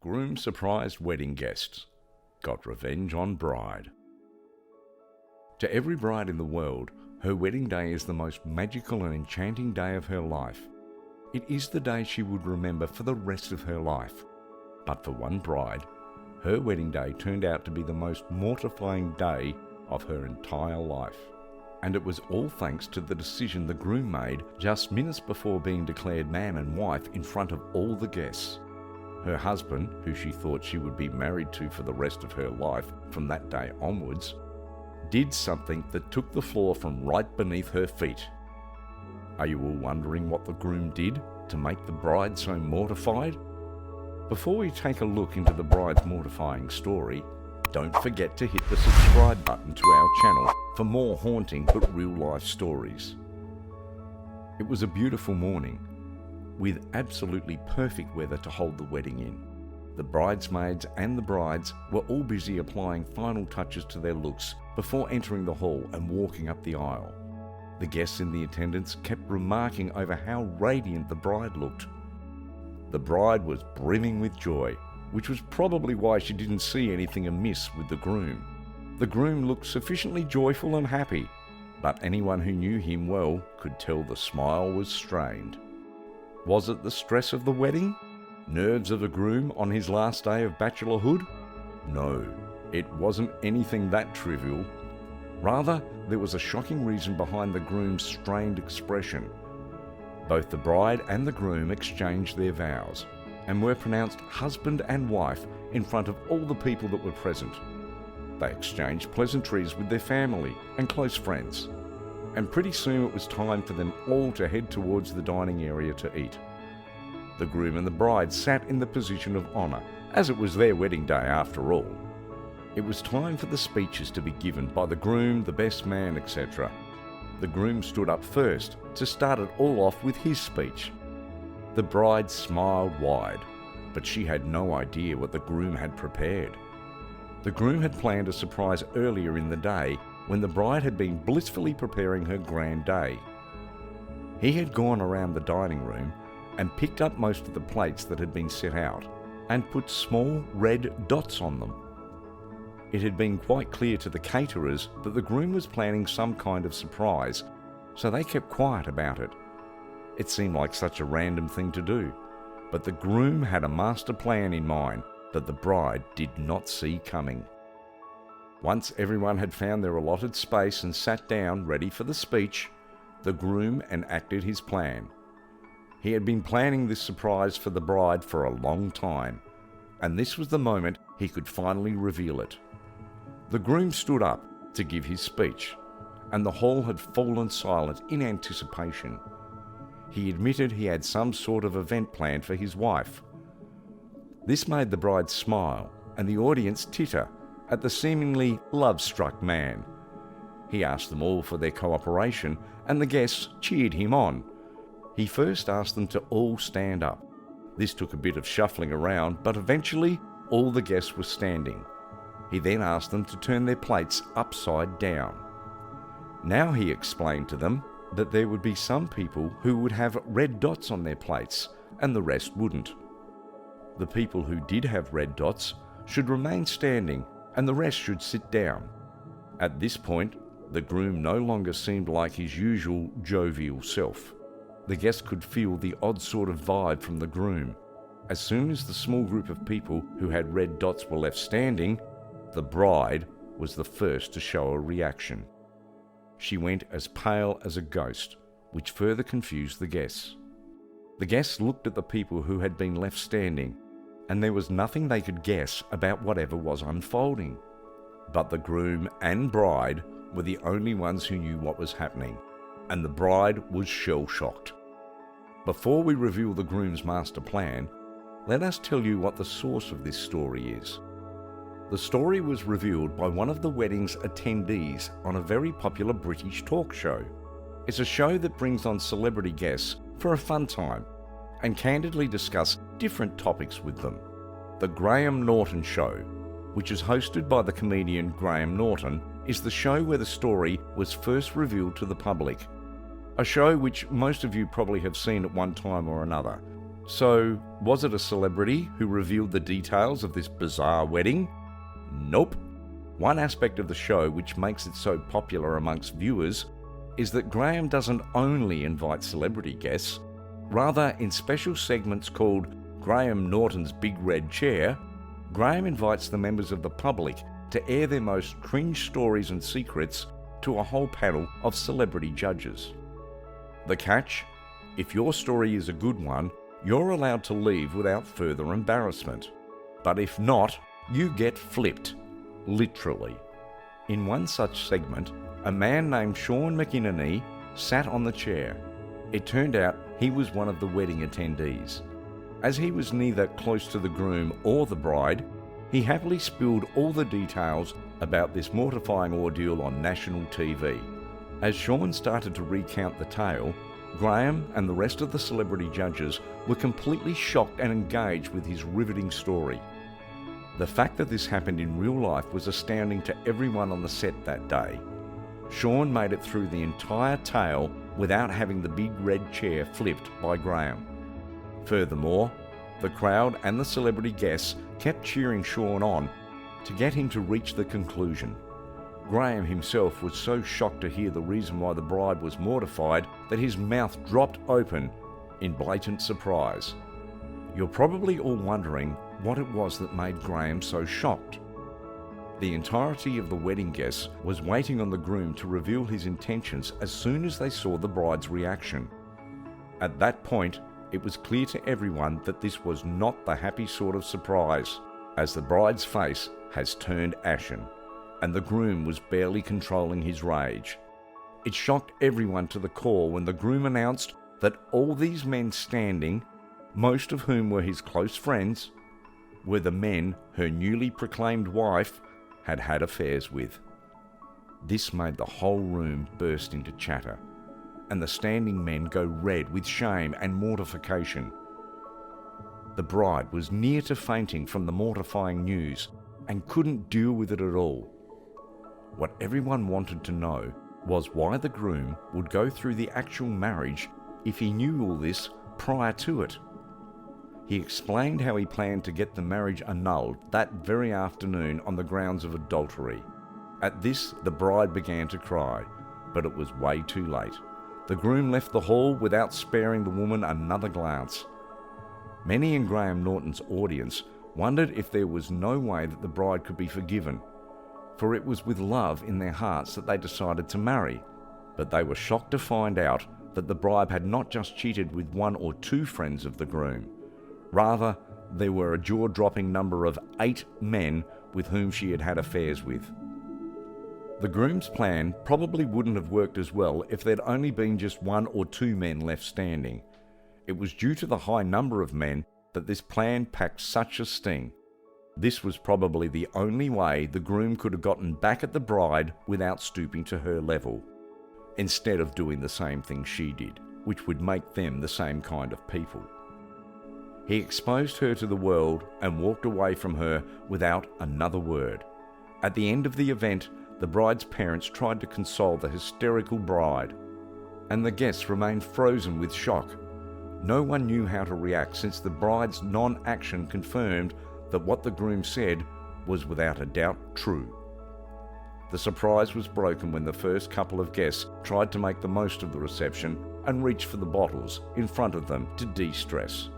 Groom surprised wedding guests, got revenge on bride. To every bride in the world, her wedding day is the most magical and enchanting day of her life. It is the day she would remember for the rest of her life. But for one bride, her wedding day turned out to be the most mortifying day of her entire life. And it was all thanks to the decision the groom made just minutes before being declared man and wife in front of all the guests. Her husband, who she thought she would be married to for the rest of her life from that day onwards, did something that took the floor from right beneath her feet. Are you all wondering what the groom did to make the bride so mortified? Before we take a look into the bride's mortifying story, don't forget to hit the subscribe button to our channel for more haunting but real-life stories. It was a beautiful morning, with absolutely perfect weather to hold the wedding in. The bridesmaids and the brides were all busy applying final touches to their looks before entering the hall and walking up the aisle. The guests in the attendance kept remarking over how radiant the bride looked. The bride was brimming with joy, which was probably why she didn't see anything amiss with the groom. The groom looked sufficiently joyful and happy, but anyone who knew him well could tell the smile was strained. Was it the stress of the wedding? Nerves of a groom on his last day of bachelorhood? No, it wasn't anything that trivial. Rather, there was a shocking reason behind the groom's strained expression. Both the bride and the groom exchanged their vows and were pronounced husband and wife in front of all the people that were present. They exchanged pleasantries with their family and close friends, and pretty soon it was time for them all to head towards the dining area to eat. The groom and the bride sat in the position of honour, as it was their wedding day after all. It was time for the speeches to be given by the groom, the best man, etc. The groom stood up first to start it all off with his speech. The bride smiled wide, but she had no idea what the groom had prepared. The groom had planned a surprise earlier in the day when the bride had been blissfully preparing her grand day. He had gone around the dining room and picked up most of the plates that had been set out and put small red dots on them. It had been quite clear to the caterers that the groom was planning some kind of surprise, so they kept quiet about it. It seemed like such a random thing to do, but the groom had a master plan in mind that the bride did not see coming. Once everyone had found their allotted space and sat down ready for the speech, the groom enacted his plan. He had been planning this surprise for the bride for a long time, and this was the moment he could finally reveal it. The groom stood up to give his speech, and the hall had fallen silent in anticipation. He admitted he had some sort of event planned for his wife. This made the bride smile and the audience titter at the seemingly love-struck man. He asked them all for their cooperation, and the guests cheered him on. He first asked them to all stand up. This took a bit of shuffling around, but eventually all the guests were standing. He then asked them to turn their plates upside down. Now he explained to them that there would be some people who would have red dots on their plates, and the rest wouldn't. The people who did have red dots should remain standing, and the rest should sit down. At this point, the groom no longer seemed like his usual jovial self. The guests could feel the odd sort of vibe from the groom. As soon as the small group of people who had red dots were left standing, the bride was the first to show a reaction. She went as pale as a ghost, which further confused the guests. The guests looked at the people who had been left standing, and there was nothing they could guess about whatever was unfolding. But the groom and bride were the only ones who knew what was happening, and the bride was shell-shocked. Before we reveal the groom's master plan, let us tell you what the source of this story is. The story was revealed by one of the wedding's attendees on a very popular British talk show. It's a show that brings on celebrity guests for a fun time and candidly discuss different topics with them. The Graham Norton Show, which is hosted by the comedian Graham Norton, is the show where the story was first revealed to the public. A show which most of you probably have seen at one time or another, So, was it a celebrity who revealed the details of this bizarre wedding? Nope. One aspect of the show which makes it so popular amongst viewers is that Graham doesn't only invite celebrity guests. Rather, in special segments called Graham Norton's Big Red Chair, Graham invites the members of the public to air their most cringe stories and secrets to a whole panel of celebrity judges. The catch? If your story is a good one, you're allowed to leave without further embarrassment. But if not, you get flipped. Literally. In one such segment, a man named Sean McInerney sat on the chair. It turned out he was one of the wedding attendees. As he was neither close to the groom or the bride, he happily spilled all the details about this mortifying ordeal on national TV. As Sean started to recount the tale, Graham and the rest of the celebrity judges were completely shocked and engaged with his riveting story. The fact that this happened in real life was astounding to everyone on the set that day. Sean made it through the entire tale without having the big red chair flipped by Graham. Furthermore, the crowd and the celebrity guests kept cheering Sean on to get him to reach the conclusion. Graham himself was so shocked to hear the reason why the bride was mortified that his mouth dropped open in blatant surprise. You're probably all wondering what it was that made Graham so shocked. The entirety of the wedding guests was waiting on the groom to reveal his intentions as soon as they saw the bride's reaction. At that point, it was clear to everyone that this was not the happy sort of surprise, as the bride's face has turned ashen, and the groom was barely controlling his rage. It shocked everyone to the core when the groom announced that all these men standing, most of whom were his close friends, were the men her newly proclaimed wife had had affairs with. This made the whole room burst into chatter, and the standing men go red with shame and mortification. The bride was near to fainting from the mortifying news and couldn't deal with it at all. What everyone wanted to know was why the groom would go through the actual marriage if he knew all this prior to it. He explained how he planned to get the marriage annulled that very afternoon on the grounds of adultery. At this, the bride began to cry, but it was way too late. The groom left the hall without sparing the woman another glance. Many in Graham Norton's audience wondered if there was no way that the bride could be forgiven, for it was with love in their hearts that they decided to marry. But they were shocked to find out that the bride had not just cheated with one or two friends of the groom. Rather, there were a jaw-dropping number of 8 men with whom she had had affairs with. The groom's plan probably wouldn't have worked as well if there'd only been just 1 or 2 men left standing. It was due to the high number of men that this plan packed such a sting. This was probably the only way the groom could have gotten back at the bride without stooping to her level, instead of doing the same thing she did, which would make them the same kind of people. He exposed her to the world and walked away from her without another word. At the end of the event, the bride's parents tried to console the hysterical bride, and the guests remained frozen with shock. No one knew how to react since the bride's non-action confirmed that what the groom said was without a doubt true. The surprise was broken when the first couple of guests tried to make the most of the reception and reached for the bottles in front of them to de-stress.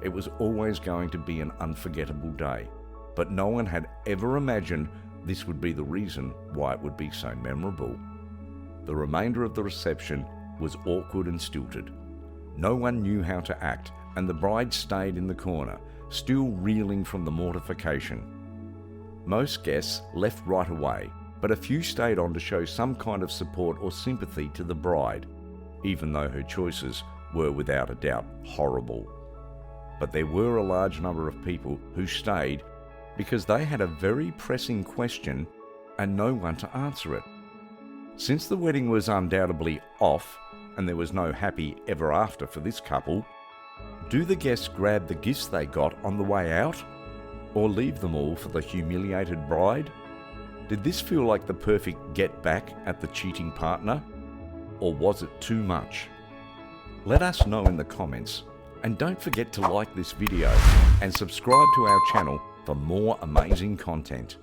It was always going to be an unforgettable day, but no one had ever imagined this would be the reason why it would be so memorable. The remainder of the reception was awkward and stilted. No one knew how to act, and the bride stayed in the corner, still reeling from the mortification. Most guests left right away, but a few stayed on to show some kind of support or sympathy to the bride, even though her choices were without a doubt horrible. But there were a large number of people who stayed because they had a very pressing question and no one to answer it. Since the wedding was undoubtedly off and there was no happy ever after for this couple, do the guests grab the gifts they got on the way out, or leave them all for the humiliated bride? Did this feel like the perfect get back at the cheating partner, or was it too much? Let us know in the comments. And don't forget to like this video and subscribe to our channel for more amazing content.